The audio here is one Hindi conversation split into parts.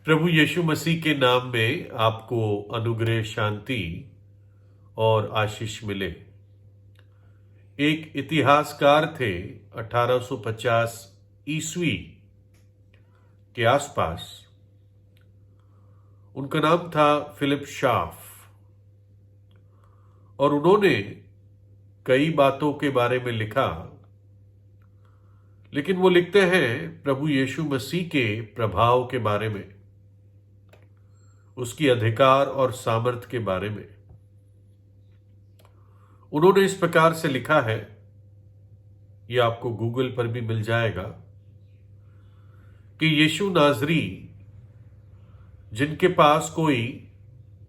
प्रभु यीशु मसीह के नाम में आपको अनुग्रह, शांति और आशीष मिले। एक इतिहासकार थे 1850 ईस्वी के आसपास। उनका नाम था फिलिप शाफ और उन्होंने कई बातों के बारे में लिखा, लेकिन वो लिखते हैं प्रभु यीशु मसीह के प्रभाव के बारे में, उसकी अधिकार और सामर्थ के बारे में। उन्होंने इस प्रकार से लिखा है, यह आपको गूगल पर भी मिल जाएगा, कि यीशु नाजरी, जिनके पास कोई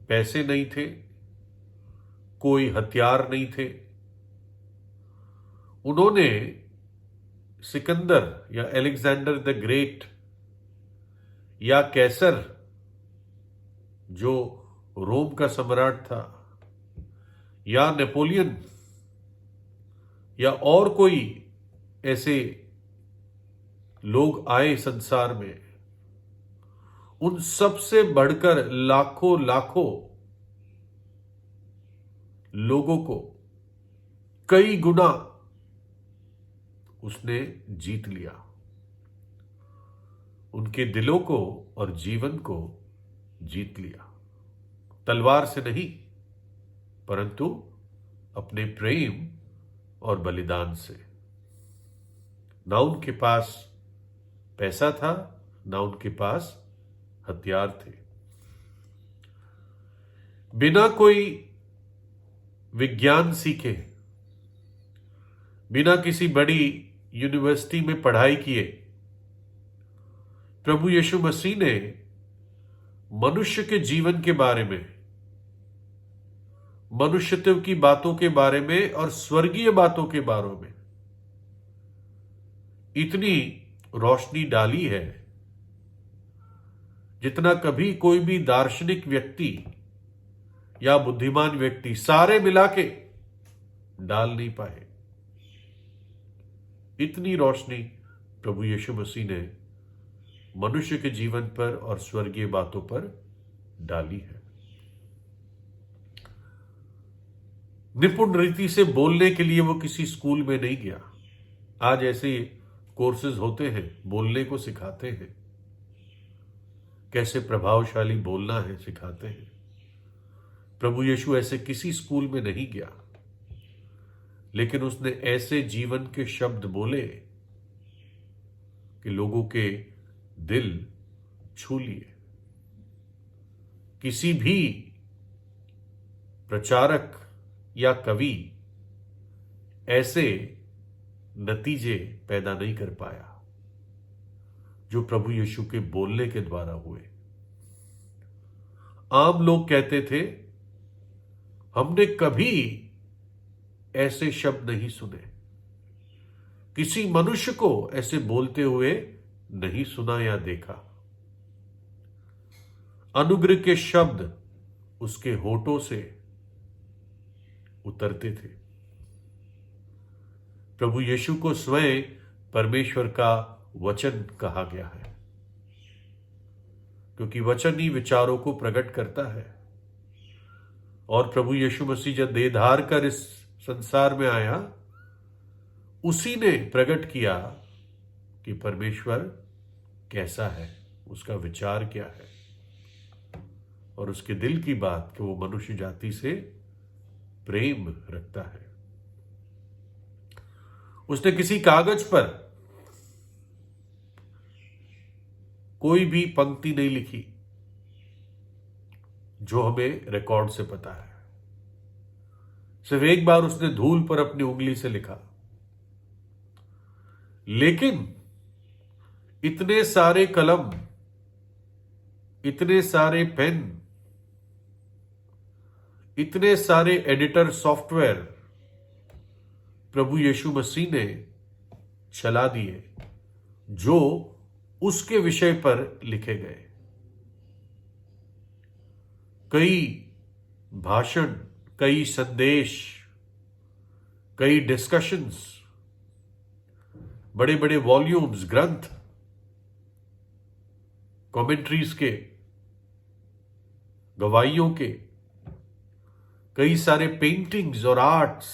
पैसे नहीं थे, कोई हथियार नहीं थे, उन्होंने सिकंदर या अलेक्जेंडर द ग्रेट या कैसर, जो रोम का सम्राट था, या नेपोलियन या और कोई ऐसे लोग आए संसार में, उन सब से बढ़कर लाखों लाखों लोगों को कई गुना उसने जीत लिया। उनके दिलों को और जीवन को जीत लिया, तलवार से नहीं परंतु अपने प्रेम और बलिदान से। ना उनके पास पैसा था, ना उनके पास हथियार थे। बिना कोई विज्ञान सीखे, बिना किसी बड़ी यूनिवर्सिटी में पढ़ाई किए, प्रभु यीशु मसीह ने मनुष्य के जीवन के बारे में, मनुष्यत्व की बातों के बारे में और स्वर्गीय बातों के बारे में इतनी रोशनी डाली है जितना कभी कोई भी दार्शनिक व्यक्ति या बुद्धिमान व्यक्ति सारे मिला के डाल नहीं पाए। इतनी रोशनी प्रभु यीशु मसीह ने मनुष्य के जीवन पर और स्वर्गीय बातों पर डाली है। निपुण रीति से बोलने के लिए वो किसी स्कूल में नहीं गया। आज ऐसे कोर्सेज होते हैं, बोलने को सिखाते हैं, कैसे प्रभावशाली बोलना है सिखाते हैं। प्रभु यीशु ऐसे किसी स्कूल में नहीं गया, लेकिन उसने ऐसे जीवन के शब्द बोले कि लोगों के दिल छू लिए। किसी भी प्रचारक या कवि ऐसे नतीजे पैदा नहीं कर पाया जो प्रभु यीशु के बोलने के द्वारा हुए। आम लोग कहते थे, हमने कभी ऐसे शब्द नहीं सुने, किसी मनुष्य को ऐसे बोलते हुए नहीं सुना या देखा। अनुग्रह के शब्द उसके होठों से उतरते थे। प्रभु यीशु को स्वयं परमेश्वर का वचन कहा गया है, क्योंकि वचन ही विचारों को प्रकट करता है। और प्रभु यीशु मसीह जब देह धार कर इस संसार में आया, उसी ने प्रकट किया कि परमेश्वर कैसा है, उसका विचार क्या है, और उसके दिल की बात कि वो मनुष्य जाति से प्रेम रखता है। उसने किसी कागज पर कोई भी पंक्ति नहीं लिखी जो हमें रिकॉर्ड से पता है। सिर्फ एक बार उसने धूल पर अपनी उंगली से लिखा। लेकिन इतने सारे कलम, इतने सारे पेन, इतने सारे एडिटर सॉफ्टवेयर प्रभु यीशु मसीह ने चला दिए जो उसके विषय पर लिखे गए। कई भाषण, कई संदेश, कई डिस्कशंस, बड़े बड़े वॉल्यूम्स, ग्रंथ कमेंट्रीज के, गवाहियों के, कई सारे पेंटिंग्स और आर्ट्स,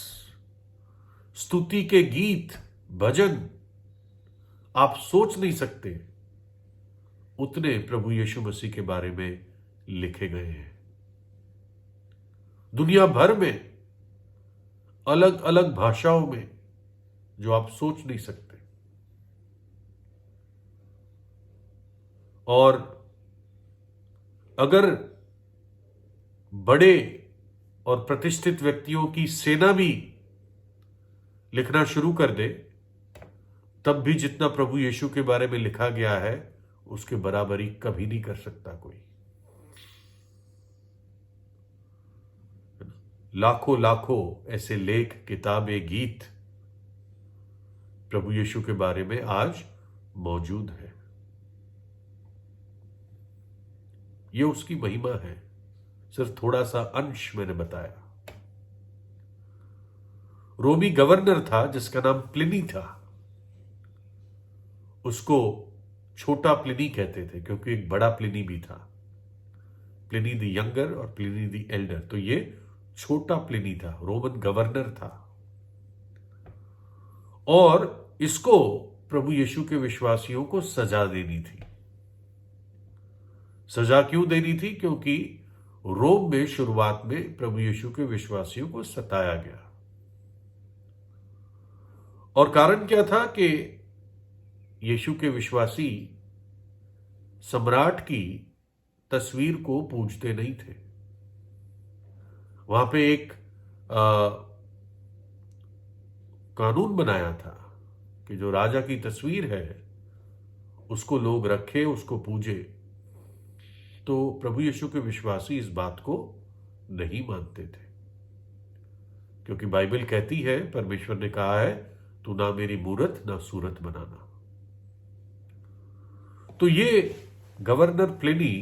स्तुति के गीत, भजन, आप सोच नहीं सकते उतने प्रभु यीशु मसीह के बारे में लिखे गए हैं। दुनिया भर में अलग अलग भाषाओं में, जो आप सोच नहीं सकते। और अगर बड़े और प्रतिष्ठित व्यक्तियों की सेना भी लिखना शुरू कर दे, तब भी जितना प्रभु यीशु के बारे में लिखा गया है उसके बराबरी कभी नहीं कर सकता कोई। लाखों लाखों ऐसे लेख, किताबें, गीत प्रभु यीशु के बारे में आज मौजूद है। ये उसकी महिमा है। सिर्फ थोड़ा सा अंश मैंने बताया। रोमी गवर्नर था जिसका नाम प्लिनी था। उसको छोटा प्लिनी कहते थे क्योंकि एक बड़ा प्लिनी भी था, प्लिनी द यंगर और प्लिनी द एल्डर। तो ये छोटा प्लिनी था, रोमन गवर्नर था। और इसको प्रभु यीशु के विश्वासियों को सजा देनी थी। सजा क्यों देनी थी? क्योंकि रोम में शुरुआत में प्रभु यीशु के विश्वासियों को सताया गया। और कारण क्या था कि यीशु के विश्वासी सम्राट की तस्वीर को पूजते नहीं थे। वहां पे एक कानून बनाया था कि जो राजा की तस्वीर है उसको लोग रखे, उसको पूजे। तो प्रभु यीशु के विश्वासी इस बात को नहीं मानते थे, क्योंकि बाइबल कहती है, परमेश्वर ने कहा है, तू ना मेरी मूरत ना सूरत बनाना। तो ये गवर्नर प्लिनी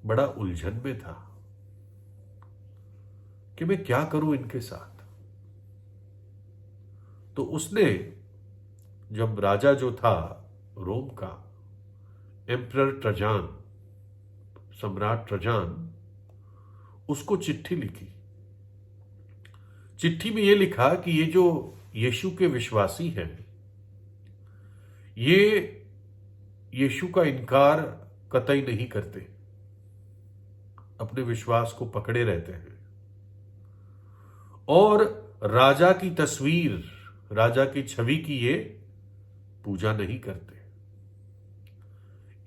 बड़ा उलझन में था कि मैं क्या करूं इनके साथ। तो उसने, जब राजा जो था रोम का, एम्परर ट्रजान, सम्राट ट्रजान, उसको चिट्ठी लिखी। चिट्ठी में यह लिखा कि ये जो यीशु के विश्वासी हैं, ये यीशु का इनकार कतई नहीं करते, अपने विश्वास को पकड़े रहते हैं और राजा की तस्वीर, राजा की छवि की ये पूजा नहीं करते।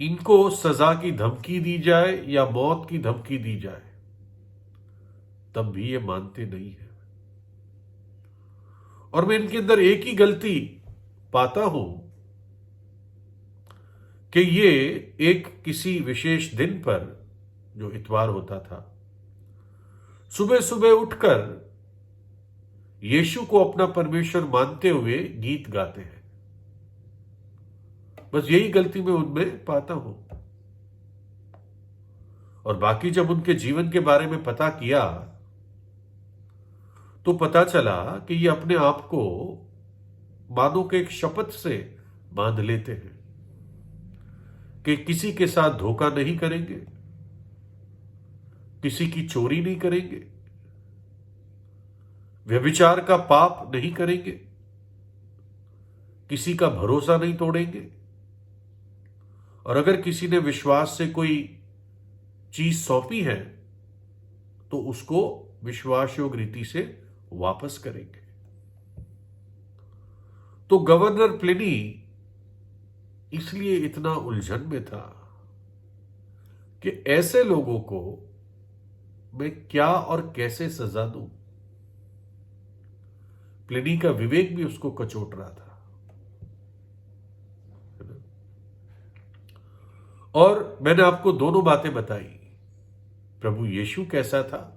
इनको सजा की धमकी दी जाए या मौत की धमकी दी जाए तब भी ये मानते नहीं है। और मैं इनके अंदर एक ही गलती पाता हूं कि ये एक किसी विशेष दिन पर, जो इतवार होता था, सुबह सुबह उठकर यीशु को अपना परमेश्वर मानते हुए गीत गाते हैं। बस यही गलती मैं उनमें पाता हूं। और बाकी जब उनके जीवन के बारे में पता किया तो पता चला कि ये अपने आप को मानो के एक शपथ से बांध लेते हैं कि किसी के साथ धोखा नहीं करेंगे, किसी की चोरी नहीं करेंगे, व्यभिचार का पाप नहीं करेंगे, किसी का भरोसा नहीं तोड़ेंगे, और अगर किसी ने विश्वास से कोई चीज सौंपी है तो उसको विश्वास योग्य रीति से वापस करेंगे। तो गवर्नर प्लिनी इसलिए इतना उलझन में था कि ऐसे लोगों को मैं क्या और कैसे सजा दूं। प्लिनी का विवेक भी उसको कचोट रहा था। और मैंने आपको दोनों बातें बताई। प्रभु यीशु कैसा था,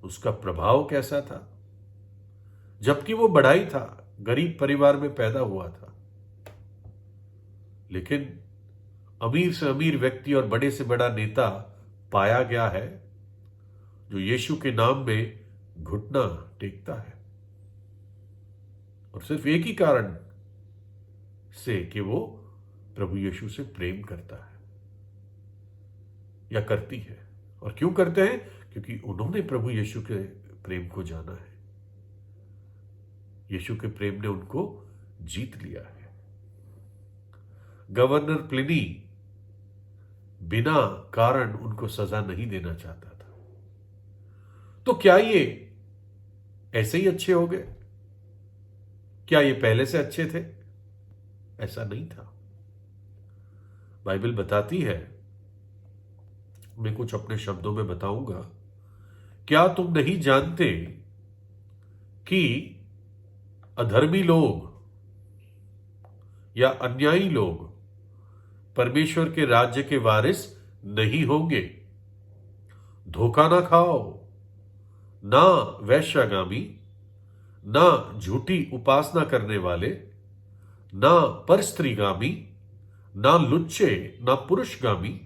उसका प्रभाव कैसा था, जबकि वो बढ़ाई था, गरीब परिवार में पैदा हुआ था, लेकिन अमीर से अमीर व्यक्ति और बड़े से बड़ा नेता पाया गया है जो यीशु के नाम में घुटना टेकता है, और सिर्फ एक ही कारण से कि वो प्रभु यीशु से प्रेम करता है। या करती है। और क्यों करते हैं? क्योंकि उन्होंने प्रभु यीशु के प्रेम को जाना है। यीशु के प्रेम ने उनको जीत लिया है। गवर्नर प्लिनी बिना कारण उनको सजा नहीं देना चाहता था। तो क्या ये ऐसे ही अच्छे हो गए? क्या ये पहले से अच्छे थे? ऐसा नहीं था। बाइबल बताती है, मैं कुछ अपने शब्दों में बताऊंगा, क्या तुम नहीं जानते कि अधर्मी लोग या अन्यायी लोग परमेश्वर के राज्य के वारिस नहीं होंगे? धोखा ना खाओ, ना वैश्यागामी, ना झूठी उपासना करने वाले, ना परस्त्रीगामी, ना लुच्चे, ना पुरुषगामी,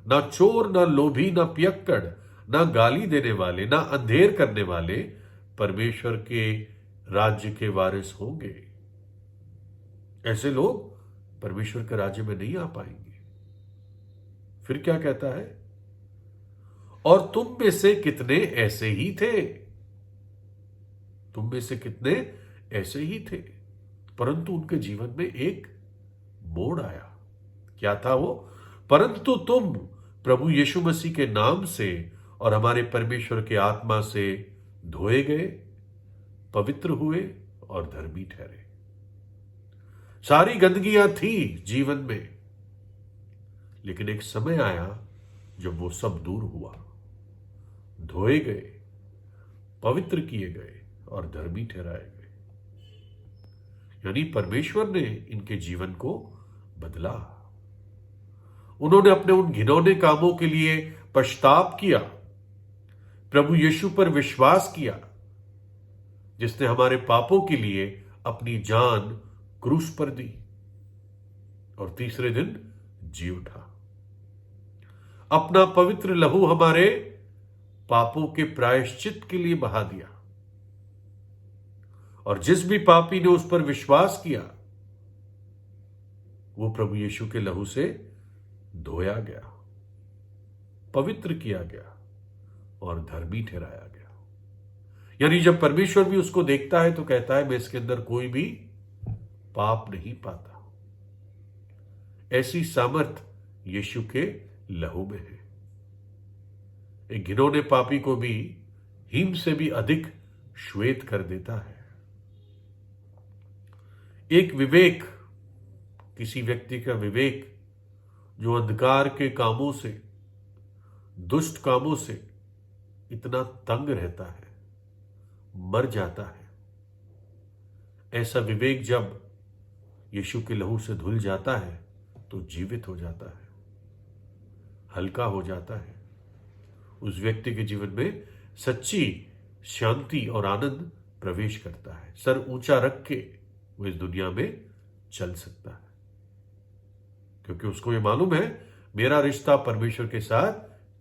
ना चोर, ना लोभी, ना पियक्कड़, ना गाली देने वाले, ना अंधेर करने वाले परमेश्वर के राज्य के वारिस होंगे। ऐसे लोग परमेश्वर के राज्य में नहीं आ पाएंगे। फिर क्या कहता है? और तुम में से कितने ऐसे ही थे? तुम में से कितने ऐसे ही थे, परंतु उनके जीवन में एक मोड़ आया। क्या था वो? परंतु तुम प्रभु यीशु मसीह के नाम से और हमारे परमेश्वर के आत्मा से धोए गए, पवित्र हुए और धर्मी ठहरे। सारी गंदगियां थी जीवन में, लेकिन एक समय आया जब वो सब दूर हुआ, धोए गए, पवित्र किए गए और धर्मी ठहराए गए। यानी परमेश्वर ने इनके जीवन को बदला। उन्होंने अपने उन घिनौने कामों के लिए पश्चाताप किया, प्रभु यीशु पर विश्वास किया, जिसने हमारे पापों के लिए अपनी जान क्रूस पर दी और तीसरे दिन जी उठा। अपना पवित्र लहू हमारे पापों के प्रायश्चित के लिए बहा दिया, और जिस भी पापी ने उस पर विश्वास किया वो प्रभु यीशु के लहू से धोया गया, पवित्र किया गया और धर्मी ठहराया गया। यानी जब परमेश्वर भी उसको देखता है तो कहता है, मैं इसके अंदर कोई भी पाप नहीं पाता। ऐसी सामर्थ यीशु के लहू में है। एक घिनौने पापी को भी हिम से भी अधिक श्वेत कर देता है। एक विवेक, किसी व्यक्ति का विवेक जो अंधकार के कामों से, दुष्ट कामों से इतना तंग रहता है, मर जाता है, ऐसा विवेक जब यीशु के लहू से धुल जाता है तो जीवित हो जाता है, हल्का हो जाता है। उस व्यक्ति के जीवन में सच्ची शांति और आनंद प्रवेश करता है। सर ऊंचा रख के वो इस दुनिया में चल सकता है, क्योंकि उसको ये मालूम है मेरा रिश्ता परमेश्वर के साथ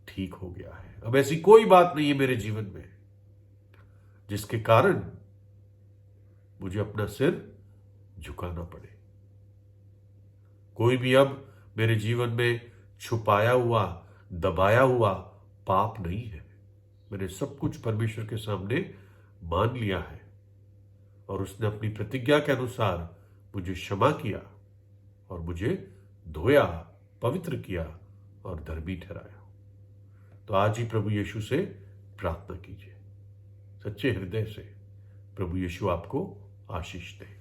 ठीक हो गया है। अब ऐसी कोई बात नहीं है मेरे जीवन में जिसके कारण मुझे अपना सिर झुकाना पड़े। कोई भी अब मेरे जीवन में छुपाया हुआ, दबाया हुआ पाप नहीं है। मैंने सब कुछ परमेश्वर के सामने मान लिया है और उसने अपनी प्रतिज्ञा के अनुसार मुझे क्षमा किया और मुझे धोया, पवित्र किया और धर्मी ठहराया। तो आज ही प्रभु यीशु से प्रार्थना कीजिए, सच्चे हृदय से। प्रभु यीशु आपको आशीष दे।